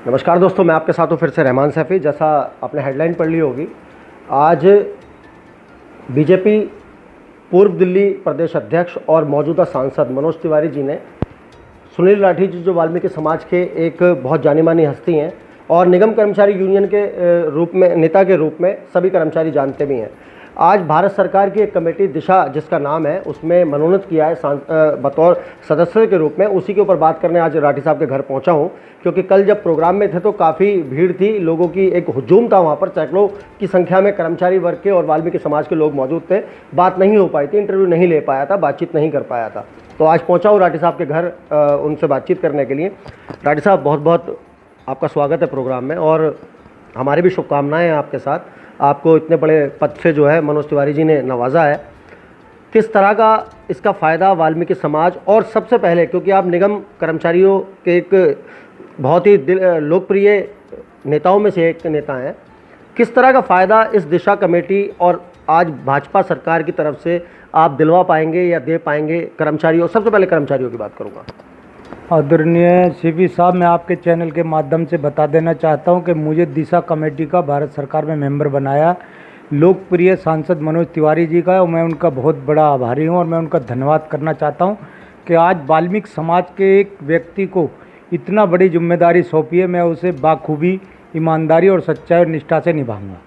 नमस्कार दोस्तों, मैं आपके साथ हूँ फिर से रहमान सैफ़ी। जैसा आपने हेडलाइन पढ़ ली होगी, आज बीजेपी पूर्व दिल्ली प्रदेश अध्यक्ष और मौजूदा सांसद मनोज तिवारी जी ने सुनील राठी जी, जो वाल्मीकि समाज के एक बहुत जानी मानी हस्ती हैं और निगम कर्मचारी यूनियन के रूप में, नेता के रूप में सभी कर्मचारी जानते भी हैं, आज भारत सरकार की एक कमेटी दिशा, जिसका नाम है, उसमें मनोनीत किया है बतौर सदस्य के रूप में। उसी के ऊपर बात करने आज राठी साहब के घर पहुंचा हूं, क्योंकि कल जब प्रोग्राम में थे तो काफ़ी भीड़ थी, लोगों की एक हुजूम था वहां पर, सैकड़ों की संख्या में कर्मचारी वर्ग के और वाल्मीकि समाज के लोग मौजूद थे। बात नहीं हो पाई थी, इंटरव्यू नहीं ले पाया था, बातचीत नहीं कर पाया था। तो आज पहुँचा हूँ राठी साहब के घर उनसे बातचीत करने के लिए। राठी साहब, बहुत बहुत आपका स्वागत है प्रोग्राम में, और हमारी भी शुभकामनाएँ हैं आपके साथ। आपको इतने बड़े पद से जो है मनोज तिवारी जी ने नवाजा है। किस तरह का इसका फ़ायदा वाल्मीकि समाज, और सबसे पहले क्योंकि आप निगम कर्मचारियों के एक बहुत ही लोकप्रिय नेताओं में से एक नेता हैं, किस तरह का फ़ायदा इस दिशा कमेटी और आज भाजपा सरकार की तरफ से आप दिलवा पाएंगे या दे पाएंगे कर्मचारियों? सबसे पहले कर्मचारियों की बात करूँगा। आदरणीय सीपी साहब, मैं आपके चैनल के माध्यम से बता देना चाहता हूं कि मुझे दिशा कमेटी का भारत सरकार में मेंबर बनाया लोकप्रिय सांसद मनोज तिवारी जी का, और मैं उनका बहुत बड़ा आभारी हूं और मैं उनका धन्यवाद करना चाहता हूं कि आज वाल्मीकि समाज के एक व्यक्ति को इतना बड़ी जिम्मेदारी सौंपी है। मैं उसे बाखूबी, ईमानदारी और सच्चाई और निष्ठा से निभाऊँगा।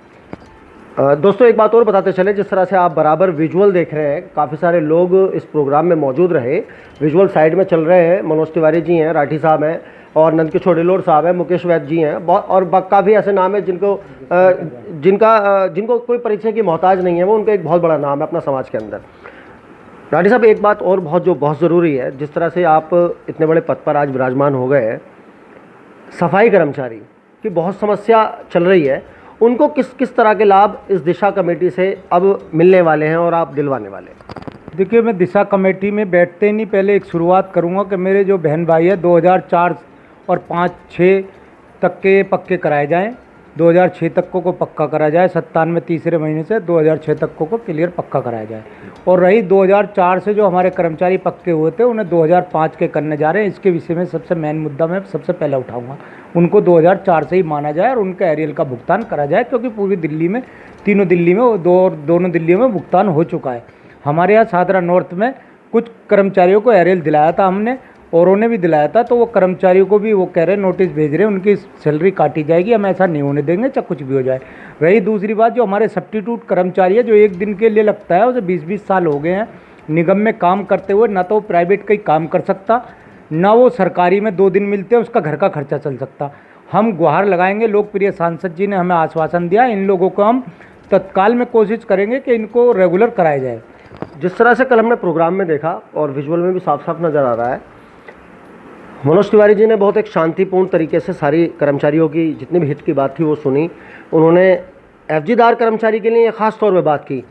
दोस्तों, एक बात और बताते चले, जिस तरह से आप बराबर विजुअल देख रहे हैं, काफ़ी सारे लोग इस प्रोग्राम में मौजूद रहे, विजुअल साइड में चल रहे हैं। मनोज तिवारी जी हैं, राठी साहब हैं, और नंदकिशोर डिलोर साहब हैं, मुकेश वैद्य जी हैं, और काफ़ी ऐसे नाम हैं जिनको कोई परिचय की मोहताज नहीं है। वो उनका एक बहुत बड़ा नाम है अपना समाज के अंदर। राठी साहब, एक बात और बहुत ज़रूरी है, जिस तरह से आप इतने बड़े पद पर आज विराजमान हो गए हैं, सफाई कर्मचारी की बहुत समस्या चल रही है, उनको किस किस तरह के लाभ इस दिशा कमेटी से अब मिलने वाले हैं और आप दिलवाने वाले हैं? देखिए, मैं दिशा कमेटी में बैठते ही नहीं पहले एक शुरुआत करूंगा कि मेरे जो बहन भाई है 2004 और 5-6 तक के पक्के कराए जाएं। 2006 तक को पक्का करा जाए, 97 तीसरे महीने से 2006 तक को क्लियर पक्का कराया जाए। और रही 2004 से जो हमारे कर्मचारी पक्के हुए थे, उन्हें 2005 के करने जा रहे हैं। इसके विषय में सबसे मेन मुद्दा मैं सबसे पहले उठाऊंगा, उनको 2004 से ही माना जाए और उनका एरियल का भुगतान करा जाए, क्योंकि पूरी दिल्ली में, तीनों दिल्ली में, दोनों दिल्लियों में भुगतान हो चुका है। हमारे यहाँ सादरा नॉर्थ में कुछ कर्मचारियों को एरियल दिलाया था हमने, और उन्हें भी दिलाया था, तो वो कर्मचारियों को भी वो कह रहे हैं, नोटिस भेज रहे हैं, उनकी सैलरी काटी जाएगी, हम ऐसा नहीं होने देंगे, चाहे कुछ भी हो जाए। रही दूसरी बात, जो हमारे सब्स्टिट्यूट कर्मचारी है, जो एक दिन के लिए लगता है, उसे 20-20 साल हो गए हैं निगम में काम करते हुए, ना तो वो प्राइवेट कहीं काम कर सकता, ना वो सरकारी में 2 दिन मिलते हैं, उसका घर का खर्चा चल सकता। हम गुहार लगाएंगे, लोकप्रिय सांसद जी ने हमें आश्वासन दिया, इन लोगों को हम तत्काल में कोशिश करेंगे कि इनको रेगुलर कराया जाए। जिस तरह से कल हमने प्रोग्राम में देखा और विजुअल में भी साफ साफ नज़र आ रहा है, मनोज तिवारी जी ने बहुत एक शांतिपूर्ण तरीके से सारी कर्मचारियों की जितनी भी हित की बात थी वो सुनी। उन्होंने एफजीदार कर्मचारी के लिए ख़ास तौर पे बात की।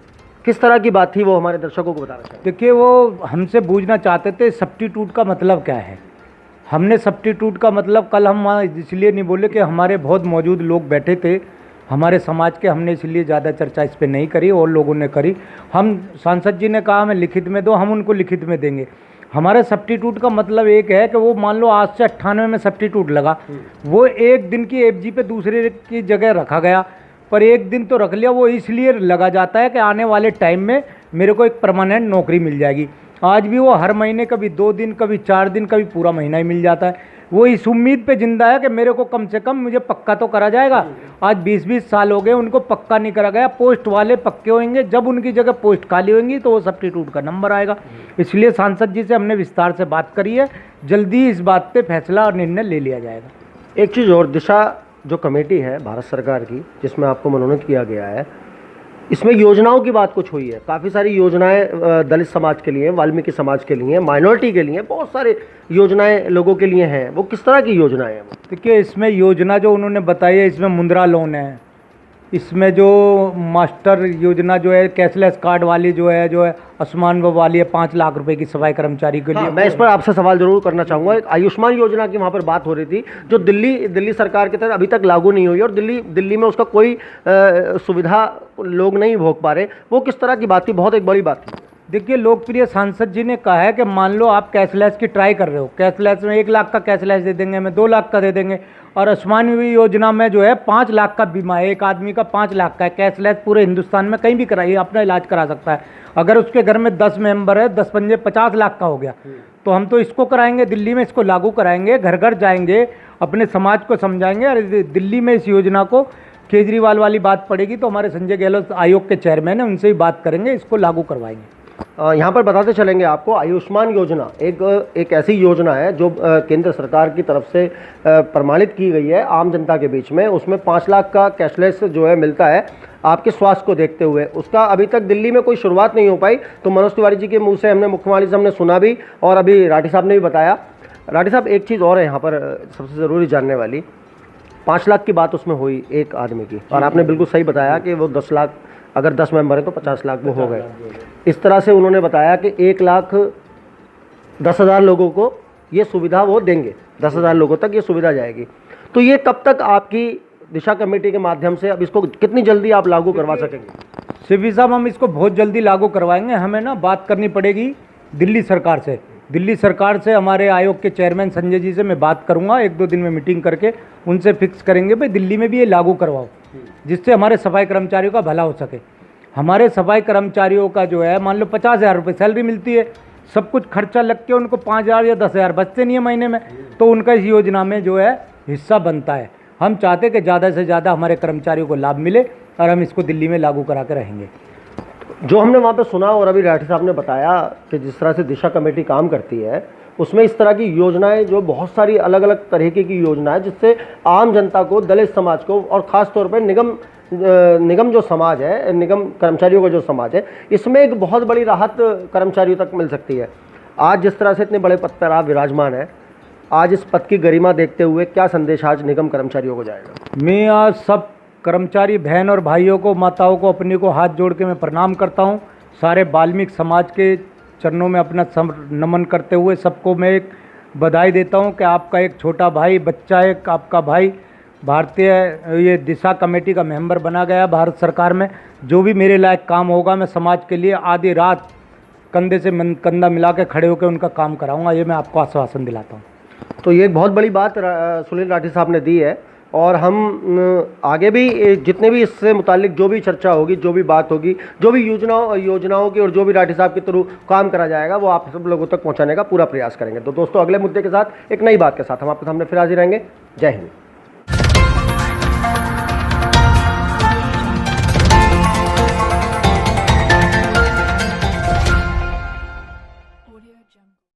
किस तरह की बात थी, वो हमारे दर्शकों को बताना चाहिए। देखिए, वो हमसे पूछना चाहते थे सब्स्टिट्यूट का मतलब क्या है। हमने सब्स्टिट्यूट का मतलब कल हम वहाँ इसलिए नहीं बोले कि हमारे बहुत मौजूद लोग बैठे थे हमारे समाज के, हमने इसलिए ज़्यादा चर्चा इस पर नहीं करी, और लोगों ने करी। हम सांसद जी ने कहा हमें लिखित में दो, हम उनको लिखित में देंगे। हमारे सब्स्टिट्यूट का मतलब एक है कि वो मान लो आज से 98 में सब्स्टिट्यूट लगा, वो एक दिन की एफजी पे दूसरे की जगह रखा गया, पर एक दिन तो रख लिया, वो इसलिए लगा जाता है कि आने वाले टाइम में मेरे को एक परमानेंट नौकरी मिल जाएगी। आज भी वो हर महीने कभी 2 दिन, कभी 4 दिन, कभी पूरा महीना ही मिल जाता है। वो इस उम्मीद पे जिंदा है कि मेरे को कम से कम मुझे पक्का तो करा जाएगा। आज 20-20 साल हो गए, उनको पक्का नहीं करा गया। पोस्ट वाले पक्के होंगे, जब उनकी जगह पोस्ट खाली होंगी तो वो सब्स्टिट्यूट का नंबर आएगा। इसलिए सांसद जी से हमने विस्तार से बात करी है, जल्दी इस बात पे फैसला और निर्णय ले लिया जाएगा। एक चीज़ और, दिशा जो कमेटी है भारत सरकार की, जिसमें आपको मनोनीत किया गया है, इसमें योजनाओं की बात कुछ हुई है। काफ़ी सारी योजनाएं दलित समाज के लिए, वाल्मीकि समाज के लिए, माइनॉरिटी के लिए, बहुत सारे योजनाएं लोगों के लिए हैं। वो किस तरह की योजनाएं हैं? देखिए, इसमें योजना जो उन्होंने बताई है, इसमें मुद्रा लोन है, इसमें जो मास्टर योजना जो है, कैशलेस कार्ड वाली जो है आयुष्मान वाली है, 5 लाख रुपए की सफाई कर्मचारी के लिए। हाँ, मैं इस पर आपसे सवाल जरूर करना चाहूँगा। एक आयुष्मान योजना की वहाँ पर बात हो रही थी, जो दिल्ली सरकार के तहत अभी तक लागू नहीं हुई, और दिल्ली में उसका कोई सुविधा लोग नहीं भोग पा रहे। वो किस तरह की बात थी? बहुत एक बड़ी बात थी। देखिए, लोकप्रिय सांसद जी ने कहा है कि मान लो आप कैशलेस की ट्राई कर रहे हो, कैशलेस में 1 लाख का कैशलेस दे देंगे, मैं 2 लाख का दे देंगे, और आयुष्मान योजना में जो है 5 लाख का बीमा है, एक आदमी का 5 लाख का है। कैशलेस पूरे हिंदुस्तान में कहीं भी कराइए, अपना इलाज करा सकता है। अगर उसके घर में 10 मेंबर है, 10 पंजे 50 लाख का हो गया, तो हम तो इसको कराएंगे, दिल्ली में इसको लागू कराएंगे, घर घर जाएंगे, अपने समाज को समझाएंगे। और दिल्ली में इस योजना को केजरीवाल वाली बात पड़ेगी तो हमारे संजय गहलोत आयोग के चेयरमैन है, उनसे ही बात करेंगे, इसको लागू करवाएंगे। यहाँ पर बताते चलेंगे आपको, आयुष्मान योजना एक ऐसी योजना है जो केंद्र सरकार की तरफ से प्रमाणित की गई है आम जनता के बीच में। उसमें 5 लाख का कैशलेस जो है मिलता है आपके स्वास्थ्य को देखते हुए। उसका अभी तक दिल्ली में कोई शुरुआत नहीं हो पाई, तो मनोज तिवारी जी के मुंह से हमने, मुख्यमंत्री से हमने सुना भी, और अभी राठी साहब ने भी बताया। राठी साहब, एक चीज़ और है यहाँ पर सबसे ज़रूरी जानने वाली, 5 लाख की बात उसमें हुई एक आदमी की, और आपने बिल्कुल सही बताया कि वो 10 लाख, अगर 10 मेंबर हैं तो 50 लाख वो हो गए। इस तरह से उन्होंने बताया कि 1,10,000 लोगों को ये सुविधा वो देंगे, 10,000 लोगों तक ये सुविधा जाएगी। तो ये कब तक आपकी दिशा कमेटी के माध्यम से, अब इसको कितनी जल्दी आप लागू करवा सकेंगे? शिवी साहब, हम इसको बहुत जल्दी लागू करवाएंगे। हमें ना बात करनी पड़ेगी दिल्ली सरकार से। दिल्ली सरकार से हमारे आयोग के चेयरमैन संजय जी से मैं बात करूंगा, 1-2 दिन में मीटिंग करके उनसे फिक्स करेंगे भाई दिल्ली में भी ये लागू करवाओ, जिससे हमारे सफाई कर्मचारियों का भला हो सके। हमारे सफाई कर्मचारियों का जो है, मान लो 50,000 रुपये सैलरी मिलती है, सब कुछ खर्चा लग के उनको 5,000 या 10,000 बचते नहीं है महीने में, तो उनका इस योजना में जो है हिस्सा बनता है। हम चाहते हैं कि ज़्यादा से ज़्यादा हमारे कर्मचारियों को लाभ मिले, और हम इसको दिल्ली में लागू करा के रहेंगे। जो हमने वहाँ पे सुना, और अभी राठी साहब ने बताया कि जिस तरह से दिशा कमेटी काम करती है, उसमें इस तरह की योजनाएं, जो बहुत सारी अलग अलग तरीके की योजनाएं, जिससे आम जनता को, दलित समाज को, और ख़ास तौर पर निगम जो समाज है, निगम कर्मचारियों का जो समाज है, इसमें एक बहुत बड़ी राहत कर्मचारियों तक मिल सकती है। आज जिस तरह से इतने बड़े पद पर आप विराजमान हैं, आज इस पद की गरिमा देखते हुए क्या संदेश आज निगम कर्मचारियों को जाएगा? मैं आज सब कर्मचारी बहन और भाइयों को, माताओं को, अपने को हाथ जोड़ के मैं प्रणाम करता हूँ। सारे वाल्मीकि समाज के चरणों में अपना नमन करते हुए सबको मैं एक बधाई देता हूँ कि आपका एक छोटा भाई, बच्चा, एक आपका भाई भारतीय ये दिशा कमेटी का मेंबर बना गया भारत सरकार में। जो भी मेरे लायक काम होगा, मैं समाज के लिए आधी रात कंधे से कंधा मिला के खड़े होकर उनका काम कराऊंगा, ये मैं आपको आश्वासन दिलाता हूँ। तो ये एक बहुत बड़ी बात सुनील राठी साहब ने दी है, और हम आगे भी जितने भी इससे मुतालिक जो भी चर्चा होगी, जो भी बात होगी, जो भी योजनाओं की, और जो भी राठी साहब के थ्रू काम करा जाएगा, वो आप सब लोगों तक पहुंचाने का पूरा प्रयास करेंगे। तो दोस्तों, अगले मुद्दे के साथ, एक नई बात के साथ हम आपके सामने फिर हाजिर रहेंगे। जय हिंद।